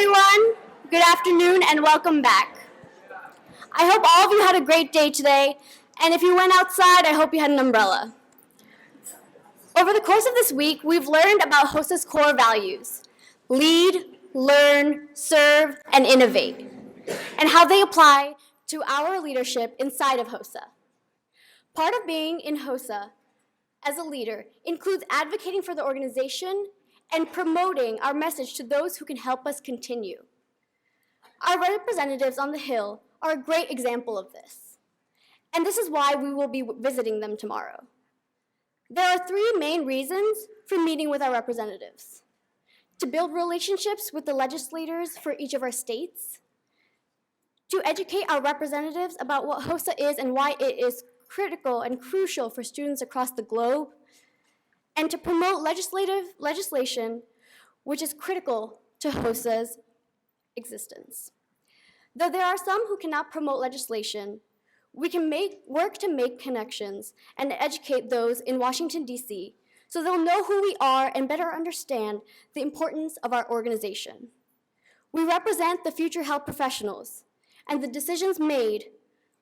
everyone. Good afternoon and welcome back. I hope all of you had a great day today, and if you went outside, I hope you had an umbrella. Over the course of this week, we've learned about HOSA's core values: lead, learn, serve, and innovate, and how they apply to our leadership inside of HOSA. Part of being in HOSA as a leader includes advocating for the organization and promoting our message to those who can help us continue. Our representatives on the Hill are a great example of this, and this is why we will be visiting them tomorrow. There are three main reasons for meeting with our representatives: to build relationships with the legislators for each of our states, to educate our representatives about what HOSA is and why it is critical and crucial for students across the globe, and to promote legislation which is critical to HOSA's existence. Though there are some who cannot promote legislation, we can work to make connections and educate those in Washington, D.C., so they'll know who we are and better understand the importance of our organization. We represent the future health professionals, and the decisions made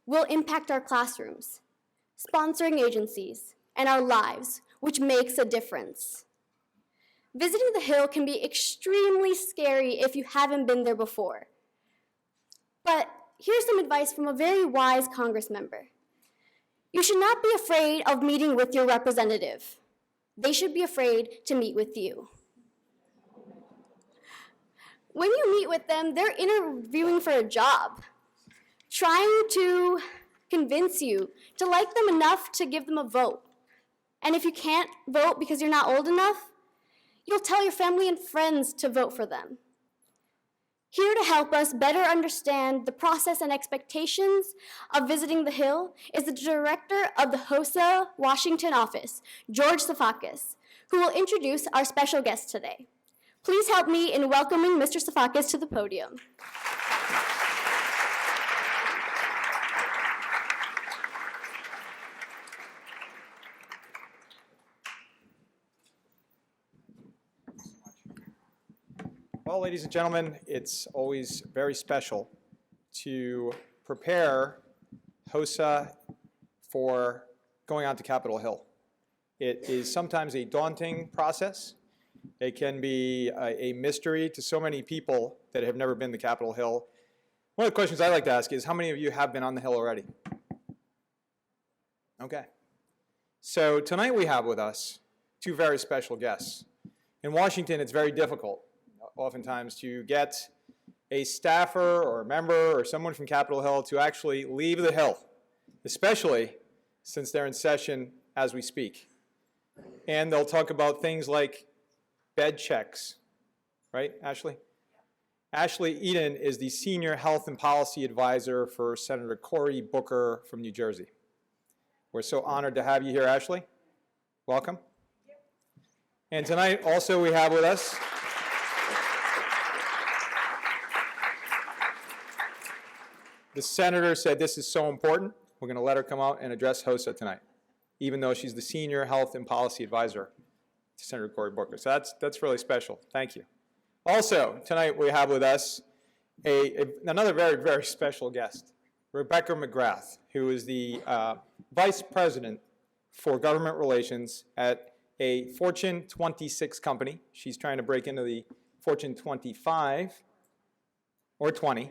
will impact our classrooms, sponsoring agencies, and our lives, which makes a difference. Visiting the Hill can be extremely scary if you haven't been there before. But here's some advice from a very wise Congress member. You should not be afraid of meeting with your representative. They should be afraid to meet with you. When you meet with them, they're interviewing for a job, trying to convince you to like them enough to give them a vote. And if you can't vote because you're not old enough, you'll tell your family and friends to vote for them. Here to help us better understand the process and expectations of visiting the Hill is the director of the HOSA Washington office, George Safakis, who will introduce our special guest today. Please help me in welcoming Mr. Safakis to the podium. Well, ladies and gentlemen, it's always very special to prepare HOSA for going on to Capitol Hill. It is sometimes a daunting process. It can be a mystery to so many people that have never been to Capitol Hill. One of the questions I like to ask is, how many of you have been on the Hill already? Okay. So tonight we have with us two very special guests. In Washington, it's very difficult oftentimes to get a staffer or a member or someone from Capitol Hill to actually leave the Hill, especially since they're in session as we speak. And they'll talk about things like bed checks, right, Ashley? Ashley Eden is the Senior Health and Policy Advisor for Senator Cory Booker from New Jersey. We're so honored to have you here, Ashley. Welcome. And tonight also we have with us the senator said this is so important, we're going to let her come out and address HOSA tonight, even though she's the Senior Health and Policy Advisor to Senator Cory Booker. So that's really special. Thank you. Also, tonight we have with us another very, very special guest, Rebecca McGrath, who is the Vice President for Government Relations at a Fortune 26 company. She's trying to break into the Fortune 25 or 20.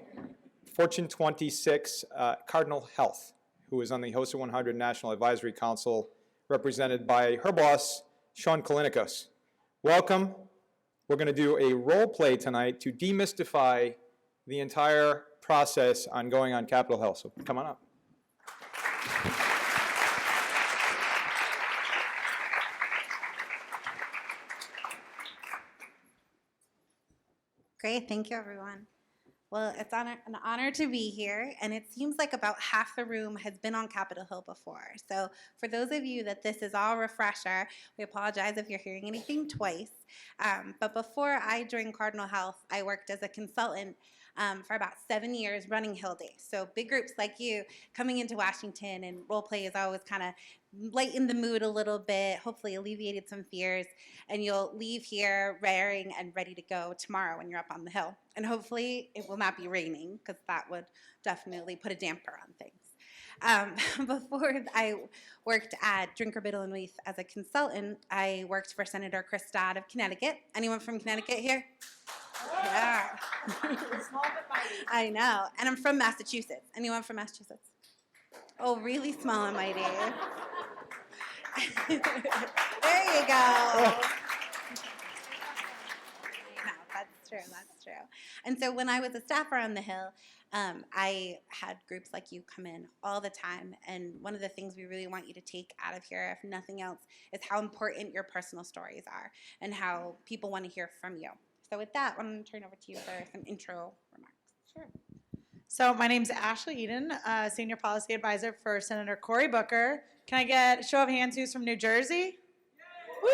Fortune 26 Cardinal Health, who is on the HOSA 100 National Advisory Council, represented by her boss, Sean Kalinikos. Welcome. We're going to do a role play tonight to demystify the entire process on going on Capitol Hill. So come on up. Great, thank you everyone. Well, it's an honor to be here, and it seems like about half the room has been on Capitol Hill before. So for those of you that this is all a refresher, we apologize if you're hearing anything twice. But before I joined Cardinal Health, I worked as a consultant for about 7 years running Hill Day. So big groups like you coming into Washington, and Roleplay is always kind of lightened the mood a little bit, hopefully alleviated some fears, and you'll leave here raring and ready to go tomorrow when you're up on the Hill. And hopefully it will not be raining, because that would definitely put a damper on things. Before I worked at Drinker Biddle and Weath as a consultant, I worked for Senator Chris Dodd of Connecticut. Anyone from Connecticut here? Yeah. Small but mighty. I know. And I'm from Massachusetts. Anyone from Massachusetts? Oh, really small and mighty. There you go. No, that's true. That's true. And so when I was a staffer on the Hill, I had groups like you come in all the time, and one of the things we really want you to take out of here, if nothing else, is how important your personal stories are and how people want to hear from you. So with that, I'm going to turn over to you for some intro remarks. Sure. So my name's Ashley Eden, Senior Policy Advisor for Senator Cory Booker. Can I get a show of hands who's from New Jersey? Woo!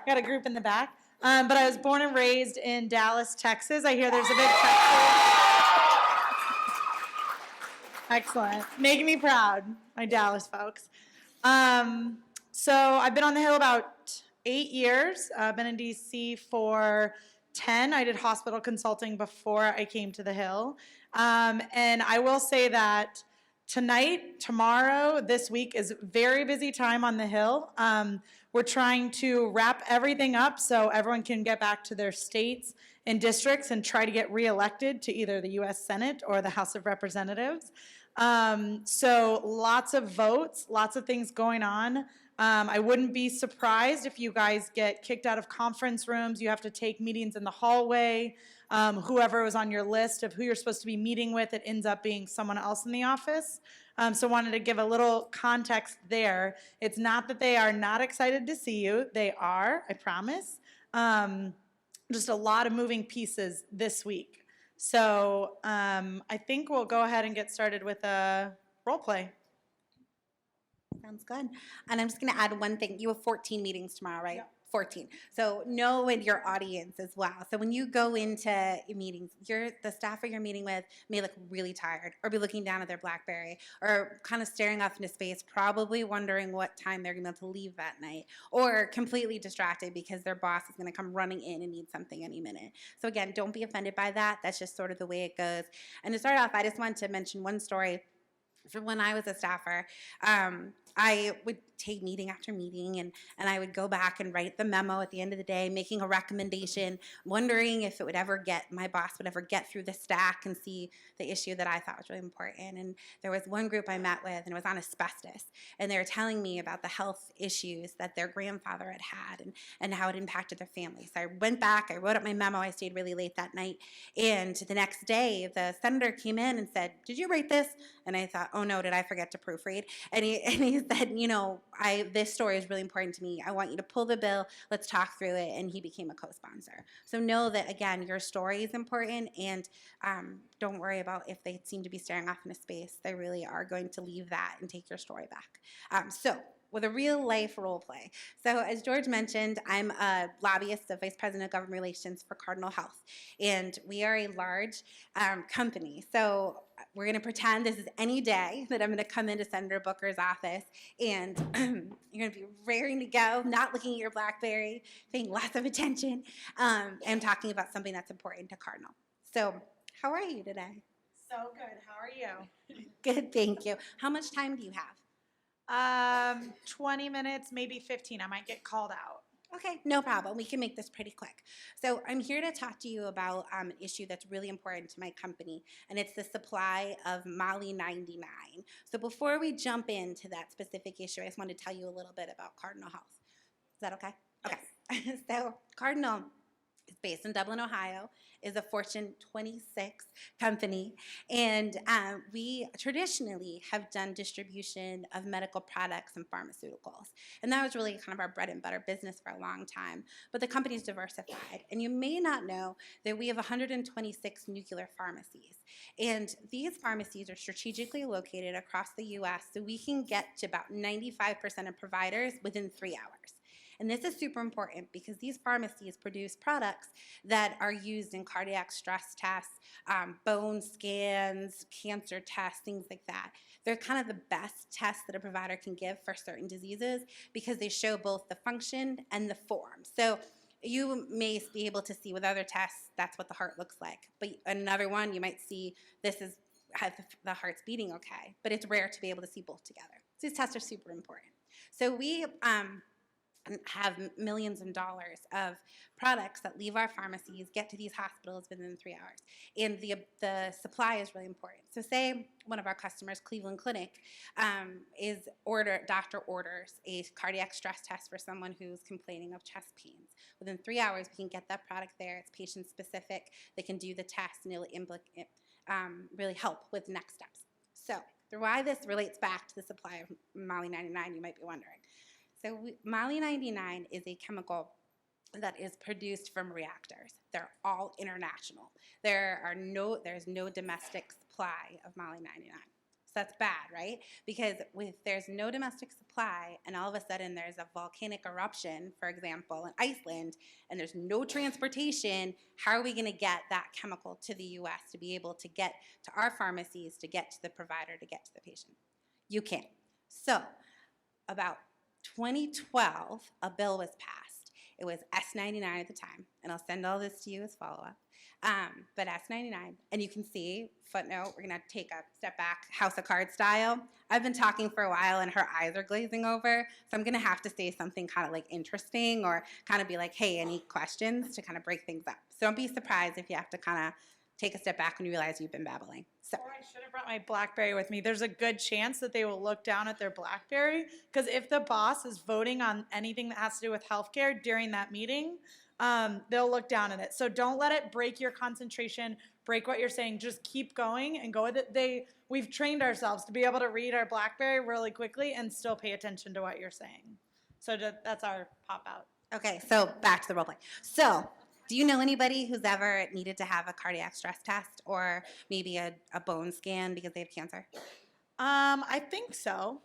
Got a group in the back. But I was born and raised in Dallas, Texas. I hear there's a big Texas. Excellent. Making me proud, my Dallas folks. So I've been on the Hill about 8 years. I've been in D.C. for 10. I did hospital consulting before I came to the Hill. And I will say that tonight, tomorrow, this week is a very busy time on the Hill. We're trying to wrap everything up so everyone can get back to their states and districts and try to get reelected to either the U.S. Senate or the House of Representatives. So lots of votes, lots of things going on. I wouldn't be surprised if you guys get kicked out of conference rooms. You have to take meetings in the hallway. Whoever was on your list of who you're supposed to be meeting with, it ends up being someone else in the office. So wanted to give a little context there. It's not that they are not excited to see you. They are, I promise. Just a lot of moving pieces this week. So I think we'll go ahead and get started with a role play. Sounds good. And I'm just going to add one thing. You have 14 meetings tomorrow, right? Yep. 14. So know your audience as well. So when you go into meetings, the staffer you're meeting with may look really tired or be looking down at their BlackBerry or kind of staring off into space, probably wondering what time they're going to be able to leave that night, or completely distracted because their boss is going to come running in and need something any minute. So again, don't be offended by that. That's just sort of the way it goes. And to start off, I just want to mention one story from when I was a staffer. I would take meeting after meeting, and I would go back and write the memo at the end of the day, making a recommendation, wondering if it would ever my boss would ever get through the stack and see the issue that I thought was really important. And there was one group I met with, and it was on asbestos, and they were telling me about the health issues that their grandfather had had and how it impacted their family. So I went back, I wrote up my memo, I stayed really late that night, and the next day the senator came in and said, "Did you write this?" And I thought, oh no, did I forget to proofread? And he said, this story is really important to me. I want you to pull the bill. Let's talk through it. And he became a co-sponsor. So know that, again, your story is important, and don't worry about if they seem to be staring off into space. They really are going to leave that and take your story back. So with a real life role play. So as George mentioned, I'm a lobbyist, the Vice President of Government Relations for Cardinal Health. And we are a large company. So we're going to pretend this is any day that I'm going to come into Senator Booker's office, and you're going to be raring to go, not looking at your BlackBerry, paying lots of attention, and talking about something that's important to Cardinal. So how are you today? So good. How are you? Good, thank you. How much time do you have? 20 minutes, maybe 15. I might get called out. Okay, no problem. We can make this pretty quick. So I'm here to talk to you about an issue that's really important to my company, and it's the supply of Molly 99. So before we jump into that specific issue, I just want to tell you a little bit about Cardinal Health. Is that okay? Yes. Okay. So Cardinal is based in Dublin, Ohio, is a Fortune 26 company, and we traditionally have done distribution of medical products and pharmaceuticals, and that was really kind of our bread and butter business for a long time, but the company's diversified, and you may not know that we have 126 nuclear pharmacies, and these pharmacies are strategically located across the U.S., so we can get to about 95% of providers within 3 hours. And this is super important because these pharmacies produce products that are used in cardiac stress tests, bone scans, cancer tests, things like that. They're kind of the best tests that a provider can give for certain diseases because they show both the function and the form. So you may be able to see with other tests, that's what the heart looks like. But another one, you might see this is how the heart's beating okay. But it's rare to be able to see both together. So these tests are super important. So we have millions of dollars of products that leave our pharmacies, get to these hospitals within 3 hours. And the supply is really important. So say one of our customers, Cleveland Clinic, doctor orders a cardiac stress test for someone who's complaining of chest pains. Within 3 hours, we can get that product there. It's patient specific. They can do the test and it'll really help with next steps. So why this relates back to the supply of Molly 99, you might be wondering. So Molly 99 is a chemical that is produced from reactors. They're all international. There's no domestic supply of Molly 99. So that's bad, right? Because there's no domestic supply and all of a sudden there's a volcanic eruption, for example, in Iceland, and there's no transportation, how are we going to get that chemical to the U.S. to be able to get to our pharmacies, to get to the provider, to get to the patient? You can't. So about 2012, a bill was passed. It was S99 at the time, and I'll send all this to you as follow-up. But S99, and you can see, footnote, we're going to take a step back, House of Cards style. I've been talking for a while, and her eyes are glazing over, so I'm going to have to say something kind of like interesting or kind of be like, hey, any questions to kind of break things up. So don't be surprised if you have to kind of take a step back when you realize you've been babbling. So. Or I should have brought my BlackBerry with me. There's a good chance that they will look down at their BlackBerry because if the boss is voting on anything that has to do with healthcare during that meeting, they'll look down at it. So don't let it break your concentration, break what you're saying. Just keep going and go with it. We've trained ourselves to be able to read our BlackBerry really quickly and still pay attention to what you're saying. So that's our pop out. Okay, so back to the role play. So do you know anybody who's ever needed to have a cardiac stress test or maybe a bone scan because they have cancer? I think so.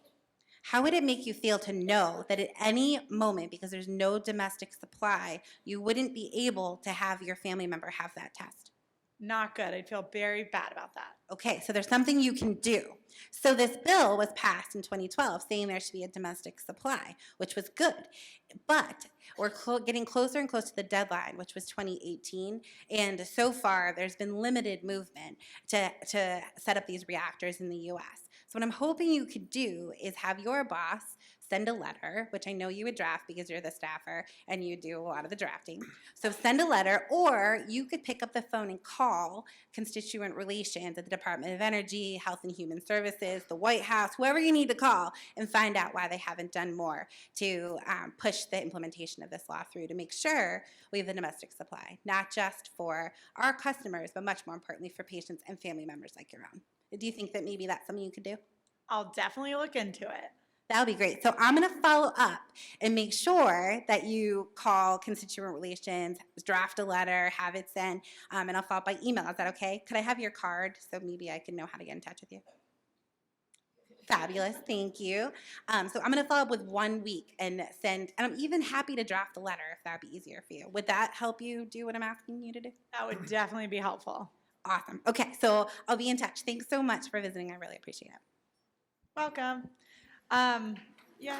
How would it make you feel to know that at any moment, because there's no domestic supply, you wouldn't be able to have your family member have that test? Not good. I'd feel very bad about that. Okay, so there's something you can do. So this bill was passed in 2012 saying there should be a domestic supply, which was good. But we're getting closer and closer to the deadline, which was 2018. And so far, there's been limited movement to set up these reactors in the U.S. So what I'm hoping you could do is have your boss send a letter, which I know you would draft because you're the staffer and you do a lot of the drafting. So send a letter, or you could pick up the phone and call constituent relations at the Department of Energy, Health and Human Services, the White House, whoever you need to call, and find out why they haven't done more to push the implementation of this law through to make sure we have a domestic supply, not just for our customers, but much more importantly for patients and family members like your own. Do you think that maybe that's something you could do? I'll definitely look into it. That would be great. So I'm going to follow up and make sure that you call constituent relations, draft a letter, have it sent, and I'll follow up by email. Is that okay? Could I have your card so maybe I can know how to get in touch with you? Fabulous. Thank you. So I'm going to follow up with 1 week and send, and I'm even happy to draft the letter if that would be easier for you. Would that help you do what I'm asking you to do? That would definitely be helpful. Awesome. Okay, so I'll be in touch. Thanks so much for visiting. I really appreciate it. Welcome. Yay.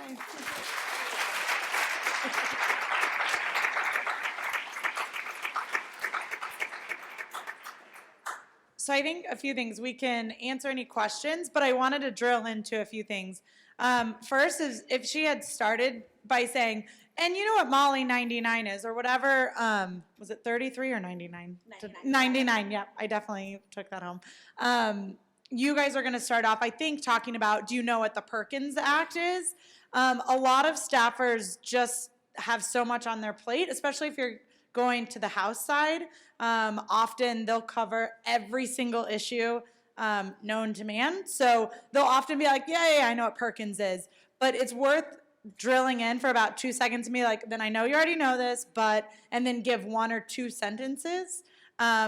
So I think a few things. We can answer any questions, but I wanted to drill into a few things. First is if she had started by saying, and you know what Molly 99 is, or whatever, was it 33 or 99? 99, yep, I definitely took that home. You guys are going to start off, I think, talking about, do you know what the Perkins Act is? A lot of staffers just have so much on their plate, especially if you're going to the House side. Often they'll cover every single issue known to man. So they'll often be like, yeah, I know what Perkins is. But it's worth drilling in for about 2 seconds and be like, then I know you already know this, but, and then give 1 or 2 sentences.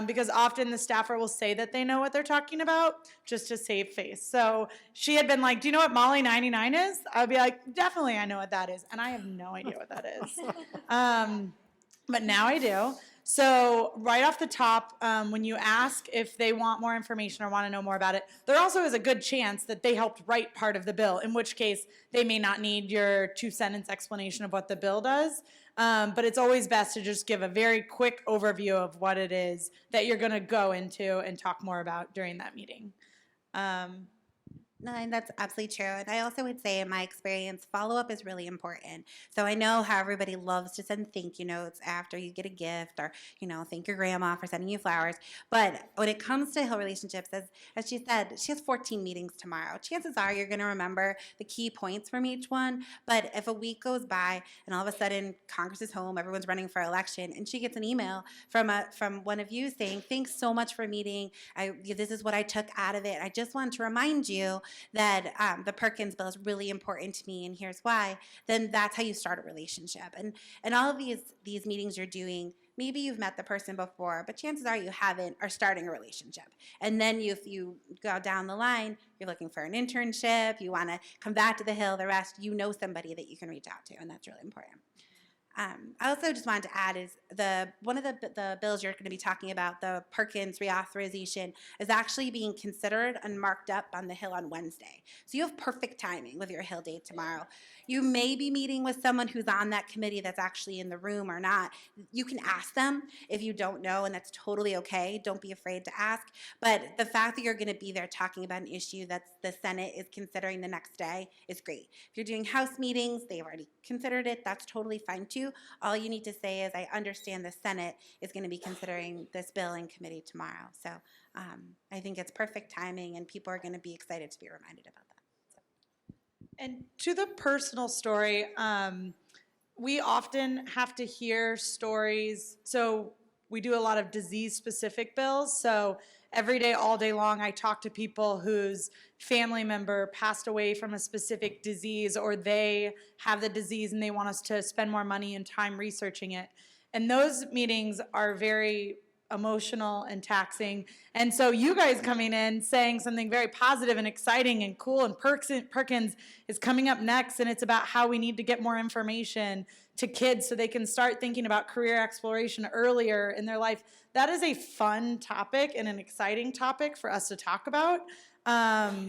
because often the staffer will say that they know what they're talking about just to save face. So she had been like, do you know what Molly 99 is? I'd be like, definitely I know what that is. And I have no idea what that is. But now I do. So right off the top, when you ask if they want more information or want to know more about it, there also is a good chance that they helped write part of the bill, in which case they may not need your 2-sentence explanation of what the bill does. But it's always best to just give a very quick overview of what it is that you're going to go into and talk more about during that meeting. No, and that's absolutely true. And I also would say, in my experience, follow-up is really important. So I know how everybody loves to send thank you notes after you get a gift, or, thank your grandma for sending you flowers. But when it comes to Hill relationships, as she said, she has 14 meetings tomorrow. Chances are you're going to remember the key points from each one. But if a week goes by and all of a sudden Congress is home, everyone's running for election, and she gets an email from one of you saying, thanks so much for meeting. This is what I took out of it. I just wanted to remind you that the Perkins bill is really important to me, and here's why, then that's how you start a relationship. And all of these meetings you're doing, maybe you've met the person before, but chances are you haven't, are starting a relationship. And then if you go down the line, you're looking for an internship, you want to come back to the Hill, the rest, you know somebody that you can reach out to, and that's really important. I also just wanted to add is one of the bills you're going to be talking about, the Perkins reauthorization, is actually being considered and marked up on the Hill on Wednesday. So you have perfect timing with your Hill date tomorrow. You may be meeting with someone who's on that committee that's actually in the room or not. You can ask them if you don't know, and that's totally okay. Don't be afraid to ask. But the fact that you're going to be there talking about an issue that the Senate is considering the next day is great. If you're doing House meetings, they've already considered it. That's totally fine too. All you need to say is, I understand the Senate is going to be considering this bill in committee tomorrow. So I think it's perfect timing, and people are going to be excited to be reminded about that. And to the personal story, we often have to hear stories. So we do a lot of disease-specific bills. So every day, all day long, I talk to people whose family member passed away from a specific disease, or they have the disease and they want us to spend more money and time researching it. And those meetings are very emotional and taxing. And so you guys coming in saying something very positive and exciting and cool, and Perkins is coming up next, and it's about how we need to get more information to kids so they can start thinking about career exploration earlier in their life. That is a fun topic and an exciting topic for us to talk about.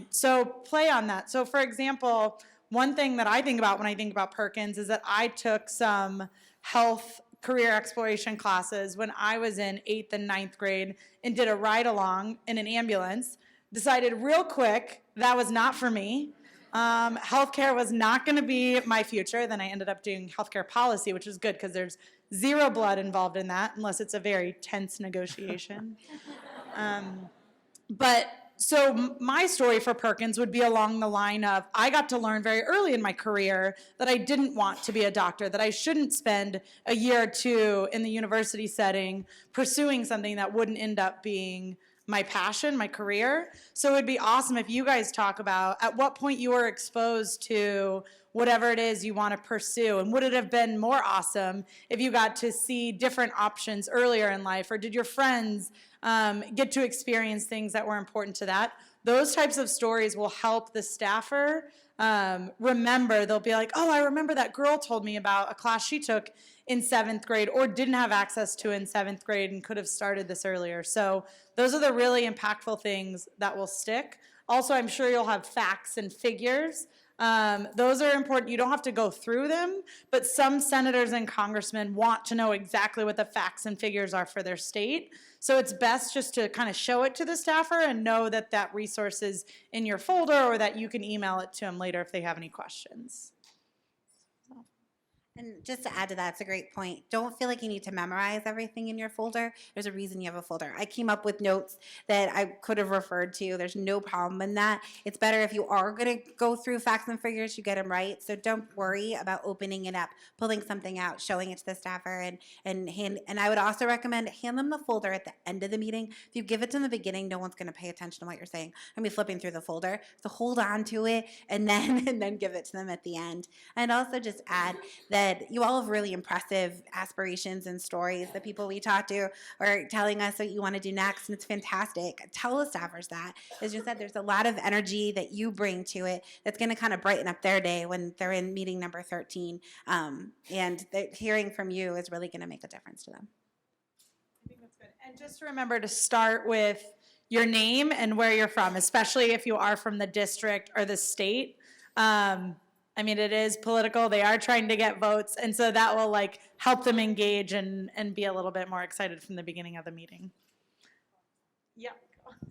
So play on that. So for example, one thing that I think about when I think about Perkins is that I took some health career exploration classes when I was in 8th and 9th grade and did a ride along in an ambulance. Decided real quick that was not for me. Healthcare was not going to be my future. Then I ended up doing healthcare policy, which is good because there's zero blood involved in that unless it's a very tense negotiation. So my story for Perkins would be along the line of, I got to learn very early in my career that I didn't want to be a doctor, that I shouldn't spend a year or two in the university setting pursuing something that wouldn't end up being my passion, my career. So it would be awesome if you guys talk about at what point you were exposed to whatever it is you want to pursue, and would it have been more awesome if you got to see different options earlier in life, or did your friends get to experience things that were important to that? Those types of stories will help the staffer remember. They'll be like, oh, I remember that girl told me about a class she took in 7th grade or didn't have access to in 7th grade and could have started this earlier. So those are the really impactful things that will stick. Also, I'm sure you'll have facts and figures. Those are important. You don't have to go through them, but some senators and congressmen want to know exactly what the facts and figures are for their state. So it's best just to kind of show it to the staffer and know that that resource is in your folder, or that you can email it to them later if they have any questions. And just to add to that, it's a great point. Don't feel like you need to memorize everything in your folder. There's a reason you have a folder. I came up with notes that I could have referred to. There's no problem in that. It's better if you are going to go through facts and figures, you get them right. So don't worry about opening it up, pulling something out, showing it to the staffer, and I would also recommend hand them the folder at the end of the meeting. If you give it to them in the beginning, no one's going to pay attention to what you're saying. I'm going to be flipping through the folder. So hold on to it and then give it to them at the end. And also just add that said, you all have really impressive aspirations and stories. The people we talked to are telling us what you want to do next, and it's fantastic. Tell the staffers that. As you said, there's a lot of energy that you bring to it that's going to kind of brighten up their day when they're in meeting number 13. And hearing from you is really going to make a difference to them. I think that's good. And just remember to start with your name and where you're from, especially if you are from the district or the state. I mean, it is political. They are trying to get votes. And so that will like help them engage and be a little bit more excited from the beginning of the meeting. Yeah.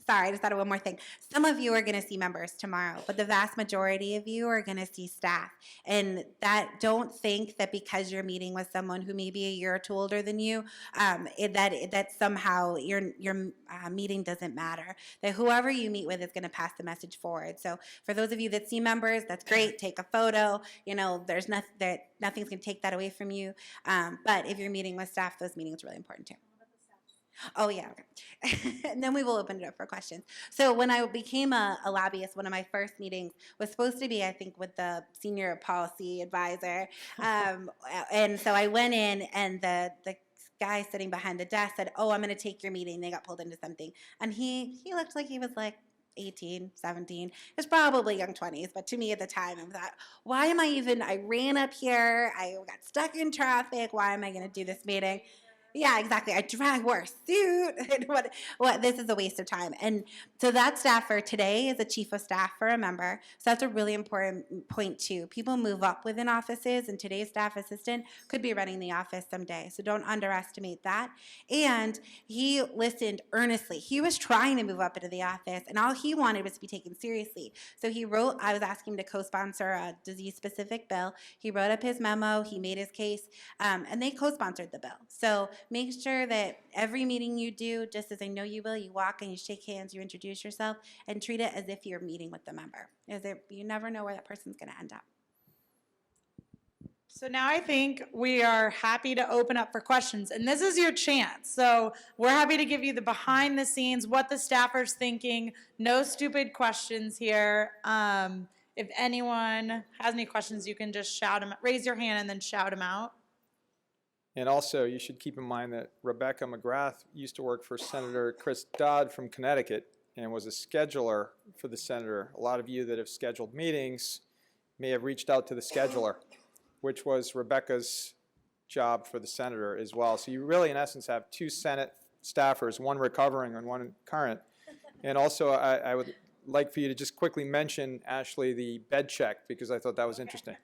Sorry, I just thought of one more thing. Some of you are going to see members tomorrow, but the vast majority of you are going to see staff. And don't think that because you're meeting with someone who may be a year or two older than you, that somehow your meeting doesn't matter. That whoever you meet with is going to pass the message forward. So for those of you that see members, that's great. Take a photo. You know, there's nothing's going to take that away from you. But if you're meeting with staff, those meetings are really important too. Oh, yeah. Okay. And then we will open it up for questions. So when I became a lobbyist, one of my first meetings was supposed to be, I think, with the senior policy advisor. And so I went in, and the guy sitting behind the desk said, "Oh, I'm going to take your meeting." They got pulled into something. And he looked like he was like 18, 17. It was probably young 20s, but to me at the time, I thought, why am I ran up here. I got stuck in traffic. Why am I going to do this meeting? Yeah, exactly. I wore a suit. What? This is a waste of time. And so that staffer today is a chief of staff for a member. So that's a really important point too. People move up within offices, and today's staff assistant could be running the office someday. So don't underestimate that. And he listened earnestly. He was trying to move up into the office, and all he wanted was to be taken seriously. So he wrote, I was asking him to co-sponsor a disease-specific bill. He wrote up his memo. He made his case, and they co-sponsored the bill. So make sure that every meeting you do, just as I know you will, you walk and you shake hands, you introduce yourself, and treat it as if you're meeting with the member. You never know where that person's going to end up. So now I think we are happy to open up for questions, and this is your chance. So we're happy to give you the behind the scenes, what the staffer's thinking. No stupid questions here. If anyone has any questions, you can just shout them, raise your hand and then shout them out. And also, you should keep in mind that Rebecca McGrath used to work for Senator Chris Dodd from Connecticut and was a scheduler for the senator. A lot of you that have scheduled meetings may have reached out to the scheduler, which was Rebecca's job for the senator as well. So you really, in essence, have two Senate staffers, one recovering and one current. And also, I would like for you to just quickly mention, Ashley, the Bedcheck, because I thought that was interesting.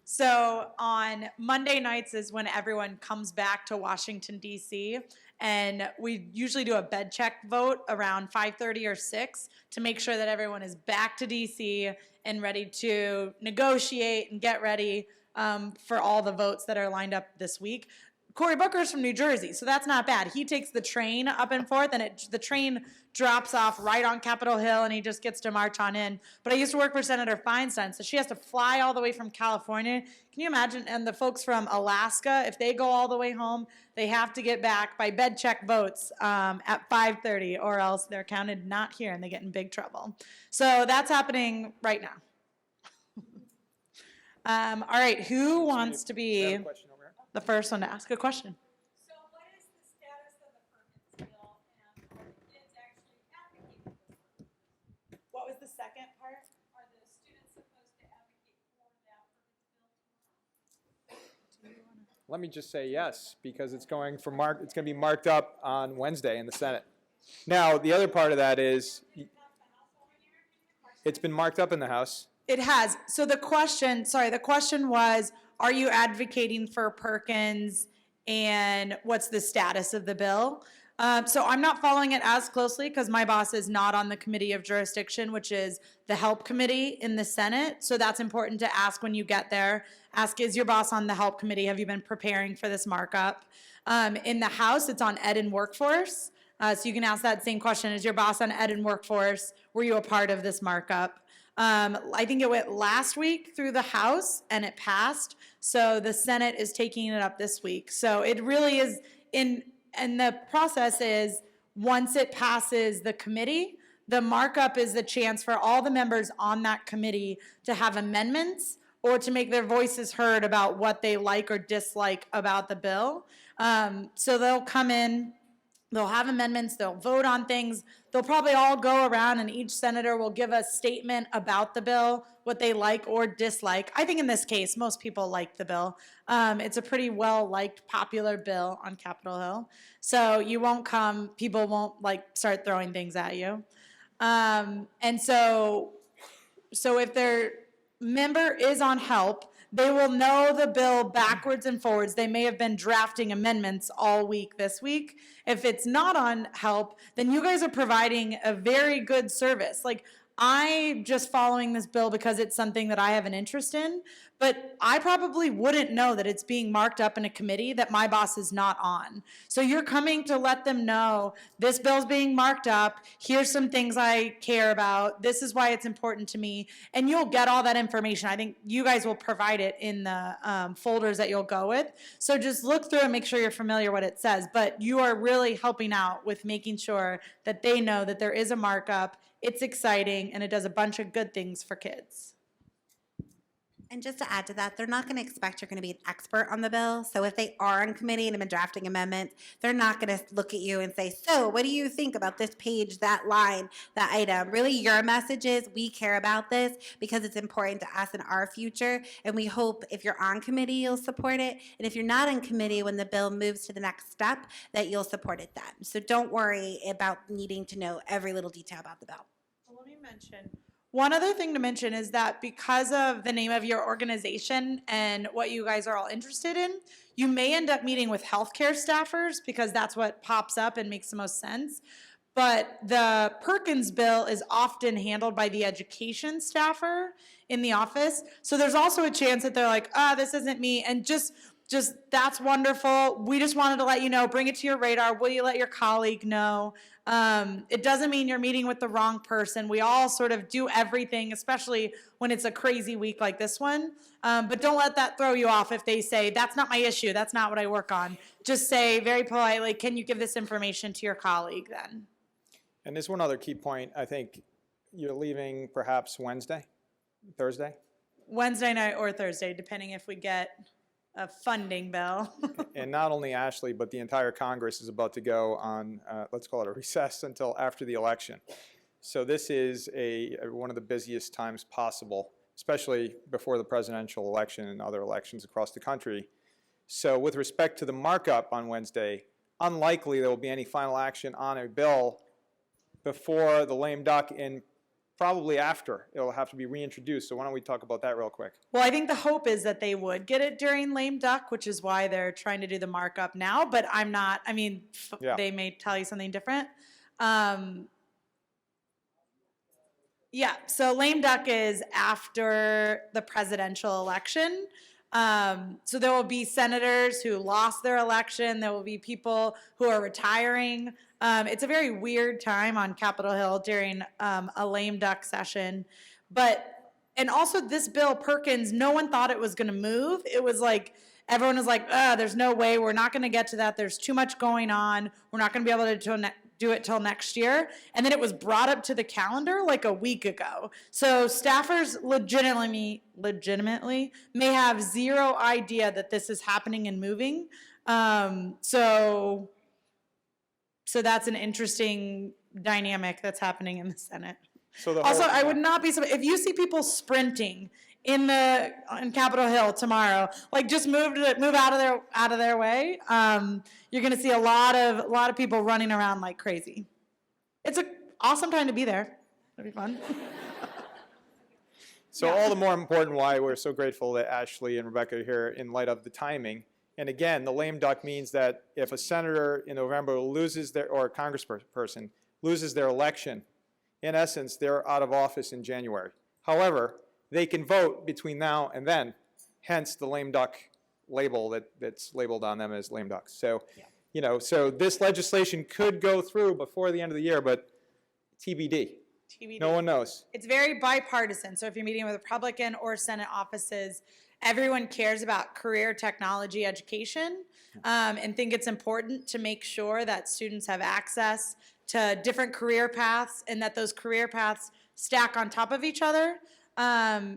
So on Monday nights is when everyone comes back to Washington, D.C., and we usually do a Bedcheck vote around 5:30 or 6 to make sure that everyone is back to D.C. and ready to negotiate and get ready for all the votes that are lined up this week. Cory Booker's from New Jersey, so that's not bad. He takes the train up and forth, and the train drops off right on Capitol Hill, and he just gets to march on in. But I used to work for Senator Feinstein, so she has to fly all the way from California. Can you imagine? And the folks from Alaska, if they go all the way home, they have to get back by Bedcheck votes at 5:30, or else they're counted not here, and they get in big trouble. So that's happening right now. All right, who wants to be the first one to ask a question? So what is the status of the Perkins bill, and are kids actually advocating for it? What was the second part? Are the students supposed to advocate for that Perkins bill? Let me just say yes, because it's going to be marked up on Wednesday in the Senate. Now, the other part of that is it's been marked up in the House. It has. So the question was, are you advocating for Perkins, and what's the status of the bill? So I'm not following it as closely because my boss is not on the committee of jurisdiction, which is the help committee in the Senate. So that's important to ask when you get there. Ask, is your boss on the help committee? Have you been preparing for this markup? In the House, it's on Ed and Workforce. So you can ask that same question. Is your boss on Ed and Workforce? Were you a part of this markup? I think it went last week through the House and it passed. So the Senate is taking it up this week. So it really is and the process is once it passes the committee, the markup is the chance for all the members on that committee to have amendments or to make their voices heard about what they like or dislike about the bill. So they'll come in, they'll have amendments, they'll vote on things, they'll probably all go around and each senator will give a statement about the bill, what they like or dislike. I think in this case, most people like the bill. It's a pretty well-liked, popular bill on Capitol Hill. So you won't come, people won't like start throwing things at you. And so if their member is on help, they will know the bill backwards and forwards. They may have been drafting amendments all week this week. If it's not on help, then you guys are providing a very good service. Like, I'm just following this bill because it's something that I have an interest in, but I probably wouldn't know that it's being marked up in a committee that my boss is not on. So you're coming to let them know this bill's being marked up, here's some things I care about, this is why it's important to me, and you'll get all that information. I think you guys will provide it in the folders that you'll go with. So just look through and make sure you're familiar what it says, but you are really helping out with making sure that they know that there is a markup, it's exciting, and it does a bunch of good things for kids. And just to add to that, they're not going to expect you're going to be an expert on the bill. So if they are in committee and have been drafting amendments, they're not going to look at you and say, so what do you think about this page, that line, that item? Really, your message is, we care about this because it's important to us in our future. And we hope if you're on committee, you'll support it. And if you're not in committee, when the bill moves to the next step, that you'll support it then. So don't worry about needing to know every little detail about the bill. Let me mention. One other thing to mention is that because of the name of your organization and what you guys are all interested in, you may end up meeting with healthcare staffers because that's what pops up and makes the most sense. But the Perkins bill is often handled by the education staffer in the office. So there's also a chance that they're like, this isn't me. And just that's wonderful. We just wanted to let you know, bring it to your radar. Will you let your colleague know? It doesn't mean you're meeting with the wrong person. We all sort of do everything, especially when it's a crazy week like this one. But don't let that throw you off if they say, that's not my issue, that's not what I work on. Just say very politely, can you give this information to your colleague then? And there's one other key point. I think you're leaving perhaps Wednesday, Thursday? Wednesday night or Thursday, depending if we get a funding bill. And not only Ashley, but the entire Congress is about to go on, let's call it a recess until after the election. So this is one of the busiest times possible, especially before the presidential election and other elections across the country. So with respect to the markup on Wednesday, unlikely there will be any final action on a bill before the lame duck and probably after. It'll have to be reintroduced. So why don't we talk about that real quick? Well, I think the hope is that they would get it during lame duck, which is why they're trying to do the markup now, but I'm not, I mean, They may tell you something different. Yeah, so lame duck is after the presidential election. So there will be senators who lost their election. There will be people who are retiring. It's a very weird time on Capitol Hill during a lame duck session. And also this bill, Perkins, no one thought it was going to move. It was like, everyone was like, there's no way, we're not going to get to that. There's too much going on. We're not going to be able to do it till next year. And then it was brought up to the calendar like a week ago. So staffers legitimately may have zero idea that this is happening and moving. So that's an interesting dynamic that's happening in the Senate. So Also, I would not be if you see people sprinting in Capitol Hill tomorrow, like just move out of their way. You're going to see a lot of people running around like crazy. It's an awesome time to be there. It'll be fun. So all the more important why we're so grateful that Ashley and Rebecca are here in light of the timing. And again, the lame duck means that if a senator in November loses or a congressperson loses their election, in essence, they're out of office in January. However, they can vote between now and then, hence the lame duck label that's labeled on them as lame ducks. So, so this legislation could go through before the end of the year, but TBD. No one knows. It's very bipartisan. So if you're meeting with Republican or Senate offices, everyone cares about career technology education and think it's important to make sure that students have access to different career paths and that those career paths stack on top of each other.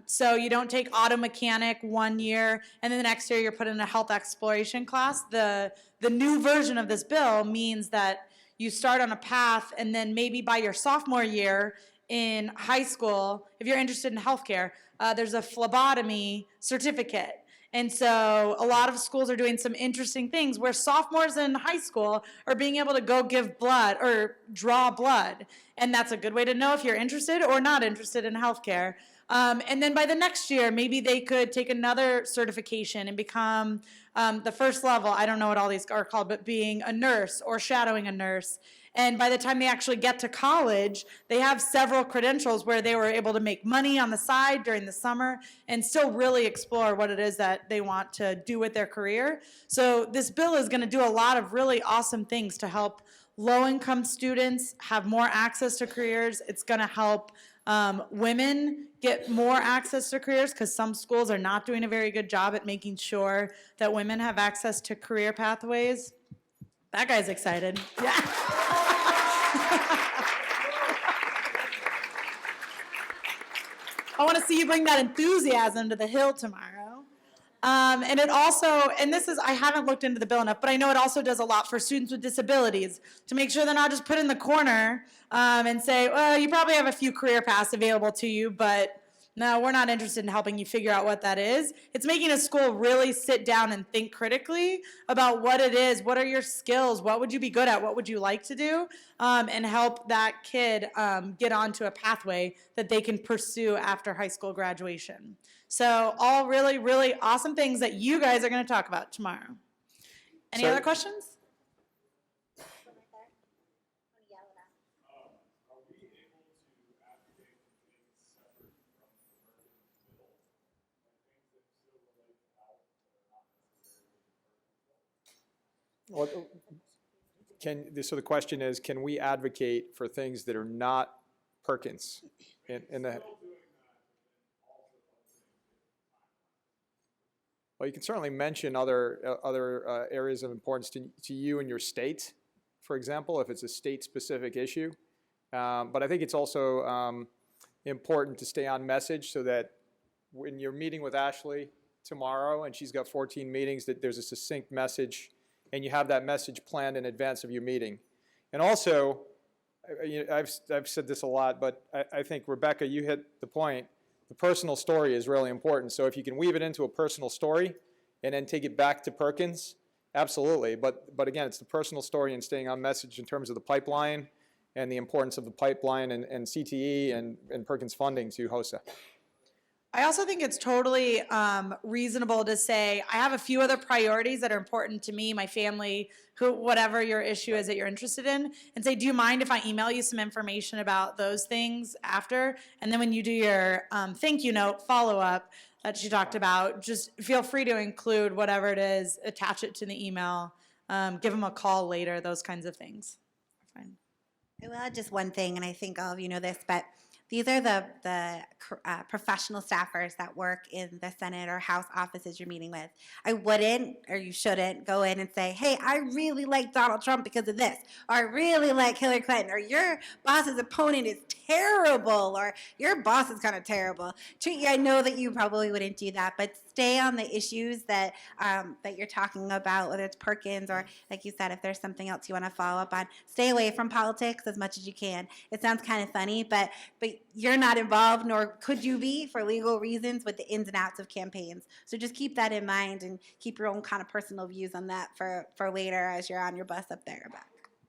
So you don't take auto mechanic 1 year, and then the next year you're put in a health exploration class. The new version of this bill means that you start on a path, and then maybe by your sophomore year in high school, if you're interested in healthcare, there's a phlebotomy certificate. And so a lot of schools are doing some interesting things where sophomores in high school are being able to go give blood or draw blood. And that's a good way to know if you're interested or not interested in healthcare. And then by the next year, maybe they could take another certification and become the first level, I don't know what all these are called, but being a nurse or shadowing a nurse. And by the time they actually get to college, they have several credentials where they were able to make money on the side during the summer and still really explore what it is that they want to do with their career. So this bill is going to do a lot of really awesome things to help low-income students have more access to careers. It's going to help women get more access to careers because some schools are not doing a very good job at making sure that women have access to career pathways. That guy's excited. Yeah. I want to see you bring that enthusiasm to the Hill tomorrow. And it also, and this is, I haven't looked into the bill enough, but I know it also does a lot for students with disabilities to make sure they're not just put in the corner and say, well, you probably have a few career paths available to you, but no, we're not interested in helping you figure out what that is. It's making a school really sit down and think critically about what it is, what are your skills, what would you be good at, what would you like to do, and help that kid get onto a pathway that they can pursue after high school graduation. So all really, really awesome things that you guys are going to talk about tomorrow. Any other questions? Well, so the question is, can we advocate for things that are not Perkins in the? Well, you can certainly mention other areas of importance to you and your state, for example, if it's a state-specific issue. But I think it's also important to stay on message so that when you're meeting with Ashley tomorrow and she's got 14 meetings, that there's a succinct message and you have that message planned in advance of your meeting. And also, I've said this a lot, but I think, Rebecca, you hit the point. The personal story is really important. So if you can weave it into a personal story and then take it back to Perkins, absolutely. But again, it's the personal story and staying on message in terms of the pipeline and the importance of the pipeline and CTE and Perkins funding to HOSA. I also think it's totally reasonable to say, I have a few other priorities that are important to me, my family, whatever your issue is that you're interested in, and say, do you mind if I email you some information about those things after? And then when you do your thank you note, follow-up that she talked about, just feel free to include whatever it is, attach it to the email, give them a call later, those kinds of things. Fine. I will add just one thing, and I think all of you know this, but these are the professional staffers that work in the Senate or House offices you're meeting with. I wouldn't, or you shouldn't, go in and say, hey, I really like Donald Trump because of this, or I really like Hillary Clinton, or your boss's opponent is terrible, or your boss is kind of terrible. I know that you probably wouldn't do that, but stay on the issues that that you're talking about, whether it's Perkins or, like you said, if there's something else you want to follow up on. Stay away from politics as much as you can. It sounds kind of funny, but you're not involved, nor could you be, for legal reasons, with the ins and outs of campaigns. So just keep that in mind and keep your own kind of personal views on that for later as you're on your bus up there or back.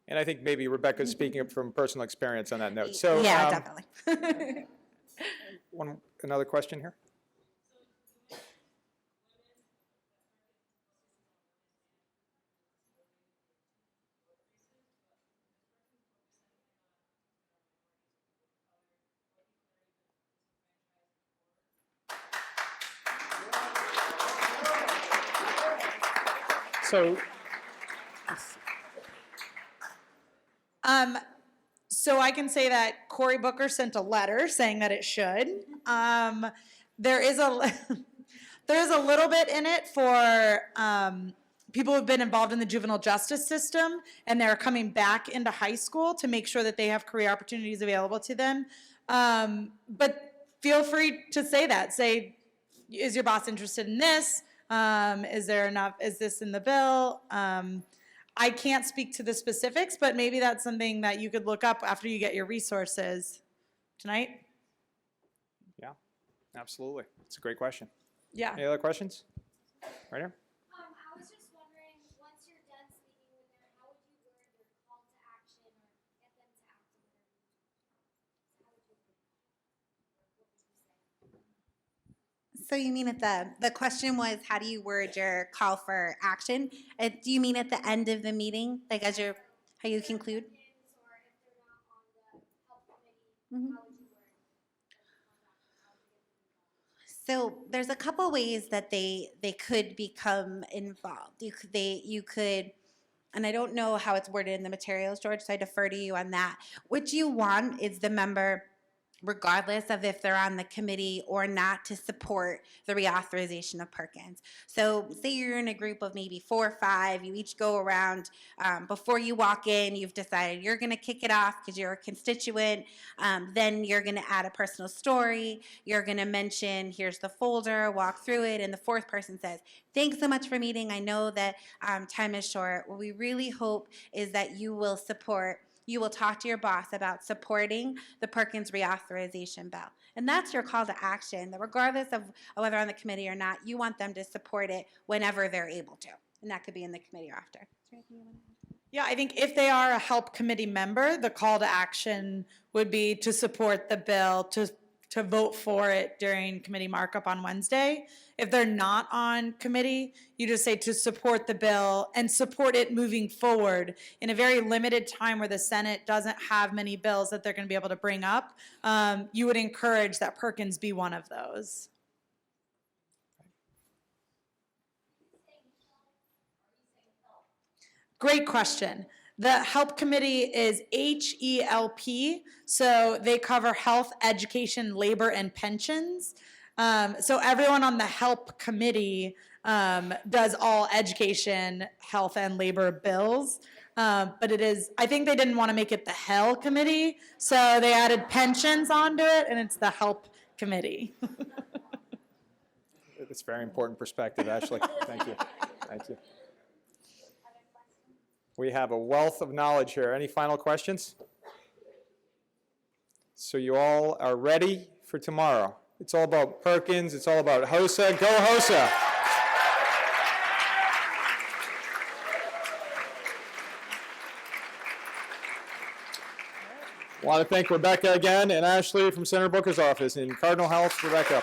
And I think maybe Rebecca's speaking up from personal experience on that note. So yeah, definitely. Another question here? So I can say that Cory Booker sent a letter saying that it should. There is a little bit in it for people who've been involved in the juvenile justice system and they're coming back into high school to make sure that they have career opportunities available to them. But feel free to say that. Say, is your boss interested in this? Is there enough? Is this in the bill? I can't speak to the specifics, but maybe that's something that you could look up after you get your resources tonight. Yeah, absolutely. It's a great question. Yeah. Any other questions? Right here. I was just wondering, once you're done speaking with them, how would you word your call to action or get them to act on whatever you do? How would you what would you say? So you mean at the question was, how do you word your call for action? Do you mean at the end of the meeting, like as your, how you conclude? Or if they're not on the help committee, Mhm. how would you word So there's a couple ways that they could become involved. You could, and I don't know how it's worded in the materials, George, so I defer to you on that. What you want is the member, regardless of if they're on the committee or not, to support the reauthorization of Perkins. So say you're in a group of maybe 4 or 5, you each go around, before you walk in, you've decided you're gonna kick it off because you're a constituent, then you're gonna add a personal story, you're gonna mention, here's the folder, walk through it, and the 4th person says, thanks so much for meeting, I know that time is short. What we really hope is that you will talk to your boss about supporting the Perkins reauthorization bill. And that's your call to action, that regardless of whether on the committee or not, you want them to support it whenever they're able to. And that could be in the committee or after. Is there anything you want to add? Yeah, I think if they are a help committee member, the call to action would be to support the bill, to vote for it during committee markup on Wednesday. If they're not on committee, you just say to support the bill and support it moving forward in a very limited time where the Senate doesn't have many bills that they're going to be able to bring up. You would encourage that Perkins be one of those. Great question. The HELP committee is HELP, so they cover health, education, labor, and pensions. So everyone on the HELP committee does all education, health, and labor bills. But it is, I think they didn't want to make it the HEL committee, so they added pensions onto it, and it's the HELP committee. It's a very important perspective, Ashley. Thank you. Thank you. We have a wealth of knowledge here. Any final questions? So you all are ready for tomorrow. It's all about Perkins. It's all about HOSA. Go HOSA! I want to thank Rebecca again and Ashley from Senator Booker's office in Cardinal Health. Rebecca.